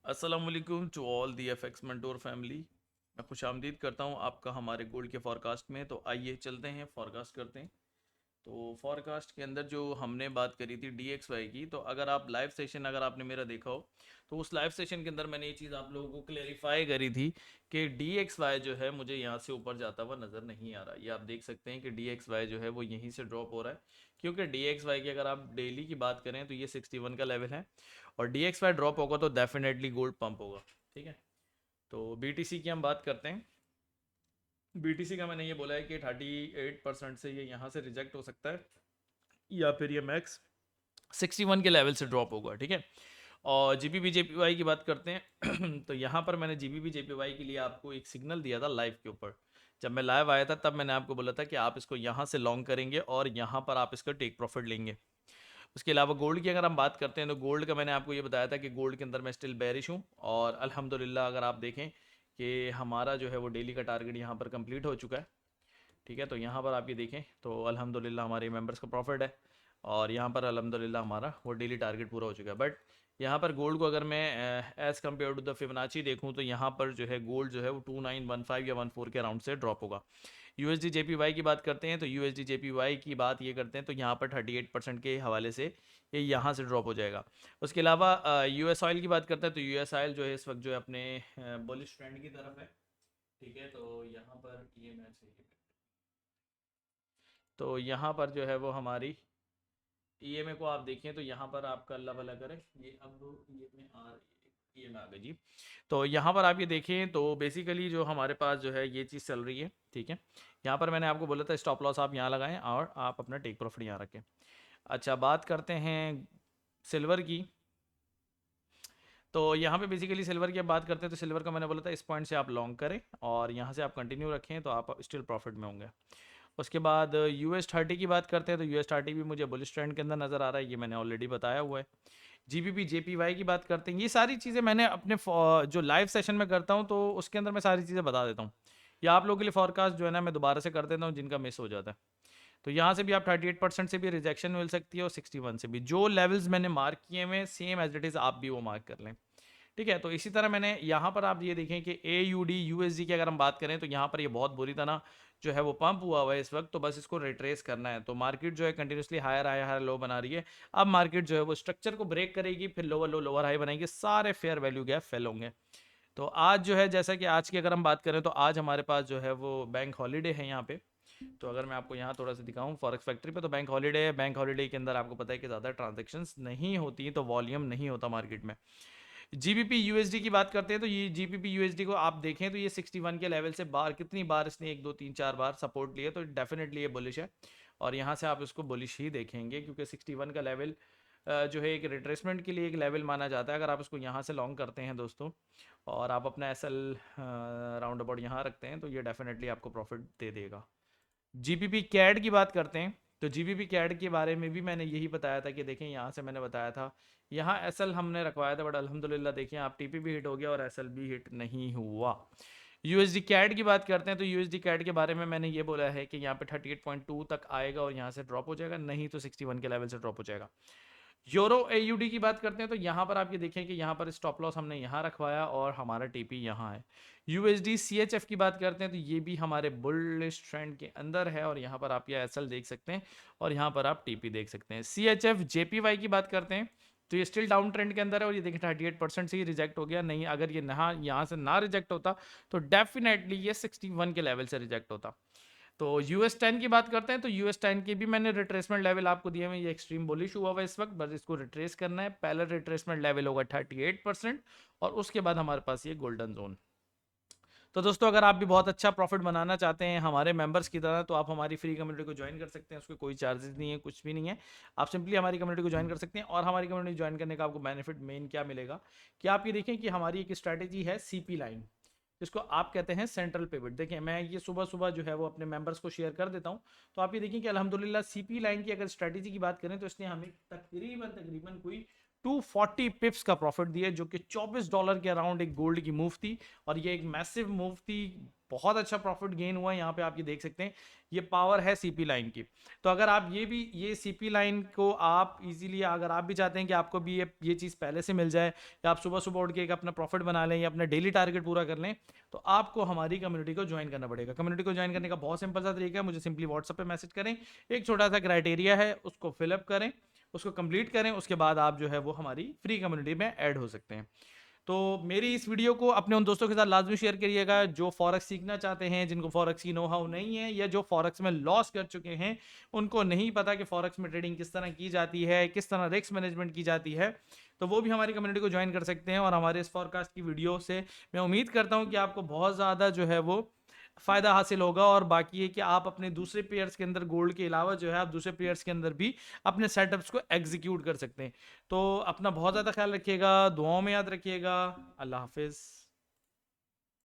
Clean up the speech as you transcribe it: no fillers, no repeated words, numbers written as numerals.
अस्सलामुअलैकुम to all the FX mentor family. मैं खुशामदीद करता हूँ आपका हमारे गोल्ड के फॉरकास्ट में। तो आइए चलते हैं, फॉरकास्ट करते हैं। तो फॉरकास्ट के अंदर जो हमने बात करी थी DXY की, तो अगर आप लाइव सेशन अगर आपने मेरा देखा हो तो उस लाइव सेशन के अंदर मैंने ये चीज़ आप लोगों को क्लेरिफाई करी थी कि DXY जो है मुझे यहाँ से ऊपर जाता हुआ नज़र नहीं आ रहा। ये आप देख सकते हैं कि DXY जो है वो यहीं से ड्रॉप हो रहा है, क्योंकि DXY की अगर आप डेली की बात करें तो ये 61 का लेवल है और DXY ड्रॉप होगा तो डेफिनेटली गोल्ड पंप होगा। ठीक है, तो BTC की हम बात करते हैं। BTC का मैंने ये बोला है कि 38% से ये यहाँ से रिजेक्ट हो सकता है या फिर ये मैक्स 61 के लेवल से ड्रॉप होगा। ठीक है, और GBP JPY की बात करते हैं तो यहाँ पर मैंने GBP JPY के लिए आपको एक सिग्नल दिया था लाइव के ऊपर। जब मैं लाइव आया था तब मैंने आपको बोला था कि आप इसको यहाँ से लॉन्ग करेंगे और यहाँ पर आप इसका टेक प्रॉफिट लेंगे। उसके अलावा गोल्ड की अगर हम बात करते हैं तो गोल्ड का मैंने आपको ये बताया था कि गोल्ड के अंदर मैं स्टिल बेरिश हूँ, और अल्हम्दुलिल्लाह अगर आप देखें कि हमारा जो है वो डेली का टारगेट यहाँ पर कंप्लीट हो चुका है। ठीक है, तो यहाँ पर आप ये देखें तो अल्हम्दुलिल्लाह हमारे मेंबर्स का प्रॉफिट है, और यहाँ पर अल्हम्दुलिल्लाह हमारा वो डेली टारगेट पूरा हो चुका है। बट यहाँ पर गोल्ड को अगर मैं as compare to the Fibonacci देखूँ तो यहाँ पर जो है गोल्ड जो है वो 2915 या 14 के अराउंड से ड्रॉप होगा। USD JPY की बात करते हैं तो USD JPY की बात ये करते हैं तो यहाँ पर 38% के हवाले से ये यहाँ से ड्रॉप हो जाएगा। उसके अलावा US ऑयल की बात करते हैं तो US ऑयल जो है इस वक्त जो है अपने बुलिश ट्रेंड की तरफ है। ठीक है, तो यहाँ पर ये मैं सही है, तो यहाँ पर जो है वो हमारी EMA को आप देखें तो यहाँ पर आपका अल्लाह भला करे, ये अब EMA आ गई जी। तो यहाँ पर आप ये देखें तो बेसिकली जो हमारे पास जो है ये चीज़ चल रही है। ठीक है, यहाँ पर मैंने आपको बोला था स्टॉप लॉस आप यहाँ लगाएं और आप अपना टेक प्रॉफिट यहाँ रखें। अच्छा, बात करते हैं सिल्वर की। तो यहाँ पे बेसिकली सिल्वर की अब बात करते हैं तो सिल्वर का मैंने बोला था इस पॉइंट से आप लॉन्ग करें और यहाँ से आप कंटिन्यू रखें तो आप स्टिल प्रॉफिट में होंगे। उसके बाद US30 की बात करते हैं तो US30 भी मुझे बुलिश ट्रेंड के अंदर नज़र आ रहा है, ये मैंने ऑलरेडी बताया हुआ है। GBP JPY की बात करते हैं, ये सारी चीज़ें मैंने अपने जो लाइव सेशन में करता हूँ तो उसके अंदर मैं सारी चीज़ें बता देता हूँ, या आप लोगों के लिए फॉरकास्ट जो है ना मैं दोबारा से कर देता हूँ जिनका मिस हो जाता है। तो यहाँ से भी आप 38% से भी रिजेक्शन मिल सकती है और 61 से भी, जो लेवल्स मैंने मार्क किए हुए सेम एज इट इज़ आप भी वो मार्क कर लें। ठीक है, तो इसी तरह मैंने यहाँ पर आप ये देखें कि AUD USD की अगर हम बात करें तो यहाँ पर ये बहुत बुरी तरह जो है वो पंप हुआ है इस वक्त, तो बस इसको रिट्रेस करना है। तो मार्केट जो है continuously higher high higher low बना रही है। अब मार्केट जो है वो स्ट्रक्चर को ब्रेक करेगी, फिर लोअर लो लोअर हाई बनाएगी, सारे फेयर वैल्यू गैप फेल होंगे। तो आज जो है जैसा कि आज की अगर हम बात करें तो आज हमारे पास जो है वो बैंक हॉलीडे है यहाँ पे। तो अगर मैं आपको यहाँ थोड़ा सा दिखाऊं फॉरेक्स फैक्ट्री पे, तो बैंक हॉलीडे है। बैंक हॉलीडे के अंदर आपको पता है कि ज़्यादा ट्रांजेक्शन्स नहीं होती, तो वॉल्यूम नहीं होता मार्केट में। GBP USD की बात करते हैं तो ये GBP USD को आप देखें तो ये 61 के लेवल से बार कितनी बार इसने 1 2 3 4 बार सपोर्ट लिया, तो डेफिनेटली ये बुलिश है और यहाँ से आप इसको बुलिश ही देखेंगे, क्योंकि 61 का लेवल जो है एक रिट्रेसमेंट के लिए एक लेवल माना जाता है। अगर आप इसको यहाँ से लॉन्ग करते हैं दोस्तों और आप अपना SL राउंड अबाउट यहाँ रखते हैं तो ये डेफिनेटली आपको प्रॉफिट दे देगा। GBP CAD की बात करते हैं तो GBP CAD के बारे में भी मैंने यही बताया था कि देखें यहाँ से मैंने बताया था यहाँ SL हमने रखवाया था, बट अल्हम्दुलिल्लाह देखें आप TP भी हिट हो गया और SL भी हिट नहीं हुआ। USD CAD की बात करते हैं तो USD CAD के बारे में मैंने ये बोला है कि यहाँ पे 38.2 तक आएगा और यहाँ से ड्रॉप हो जाएगा, नहीं तो 61 के लेवल से ड्रॉप हो जाएगा। यूरो AUD की बात करते हैं तो यहाँ पर आप ये देखें कि यहाँ पर स्टॉप लॉस हमने यहाँ रखवाया और हमारा TP यहाँ है। USD CHF की बात करते हैं तो ये भी हमारे बुलिश ट्रेंड के अंदर है और यहाँ पर आप ये SL देख सकते हैं और यहाँ पर आप TP देख सकते हैं। CHF JPY की बात करते हैं तो ये स्टिल डाउन ट्रेंड के अंदर है और ये देखिए 38% से ही रिजेक्ट हो गया। नहीं, अगर ये यहाँ से ना रिजेक्ट होता तो डेफिनेटली ये 61 के लेवल से रिजेक्ट होता। तो US10 की बात करते हैं तो US10 के भी मैंने रिट्रेसमेंट लेवल आपको दिए हुए, ये एक्सट्रीम बुलिश हुआ हुआ इस वक्त, बस इसको रिट्रेस करना है। पहला रिट्रेसमेंट लेवल होगा 38% और उसके बाद हमारे पास ये गोल्डन जोन। तो दोस्तों अगर आप भी बहुत अच्छा प्रॉफिट बनाना चाहते हैं हमारे मेंबर्स की तरह तो आप हमारी फ्री कम्युनिटी को ज्वाइन कर सकते हैं, उसके कोई चार्जेस नहीं है, कुछ भी नहीं है। आप सिंपली हमारी कम्युनिटी को ज्वाइन कर सकते हैं और हमारी कम्युनिटी ज्वाइन करने का आपको बेनिफिट मेन क्या मिलेगा कि आप ये देखें कि हमारी एक स्ट्रैटेजी है CP लाइन, जिसको आप कहते हैं सेंट्रल पिवट। देखिए मैं ये सुबह सुबह जो है वो अपने मेंबर्स को शेयर कर देता हूँ, तो आप ये देखिए कि अल्हम्दुलिल्लाह CP लाइन की अगर स्ट्रैटेजी की बात करें तो इसने हमें तकरीबन तकरीबन कोई 240 पिप्स का प्रॉफिट दिया, जो कि $24 के अराउंड एक गोल्ड की मूव थी और ये एक मैसिव मूव थी। बहुत अच्छा प्रॉफिट गेन हुआ है। यहाँ पे आप ये देख सकते हैं, ये पावर है सीपी लाइन की। तो अगर आप ये सीपी लाइन को आप इजीली, अगर आप भी चाहते हैं कि आपको भी ये चीज़ पहले से मिल जाए, या आप सुबह सुबह उठ के एक अपना प्रॉफिट बना लें या अपना डेली टारगेट पूरा कर लें, तो आपको हमारी कम्युनिटी को ज्वाइन करना पड़ेगा। कम्युनिटी को ज्वाइन करने का बहुत सिंपल सा तरीका है, मुझे सिंपली व्हाट्सएप पे मैसेज करें, एक छोटा सा क्राइटेरिया है, उसको फिलअप करें, उसको कंप्लीट करें, उसके बाद आप जो है वो हमारी फ्री कम्युनिटी में ऐड हो सकते हैं। तो मेरी इस वीडियो को अपने उन दोस्तों के साथ लाजमी शेयर करिएगा जो फॉरेक्स सीखना चाहते हैं, जिनको फॉरेक्स की नो हाउ नहीं है, या जो फॉरेक्स में लॉस कर चुके हैं, उनको नहीं पता कि फॉरेक्स में ट्रेडिंग किस तरह की जाती है, किस तरह रिस्क मैनेजमेंट की जाती है। तो वो भी हमारी कम्युनिटी को ज्वाइन कर सकते हैं। और हमारे इस फॉरकास्ट की वीडियो से मैं उम्मीद करता हूँ कि आपको बहुत ज़्यादा जो है वो फ़ायदा हासिल होगा। और बाकी है कि आप अपने दूसरे पेयर्स के अंदर गोल्ड के अलावा जो है आप दूसरे पेयर्स के अंदर भी अपने सेटअप्स को एग्जीक्यूट कर सकते हैं। तो अपना बहुत ज़्यादा ख्याल रखिएगा, दुआओं में याद रखिएगा। अल्लाह हाफिज़।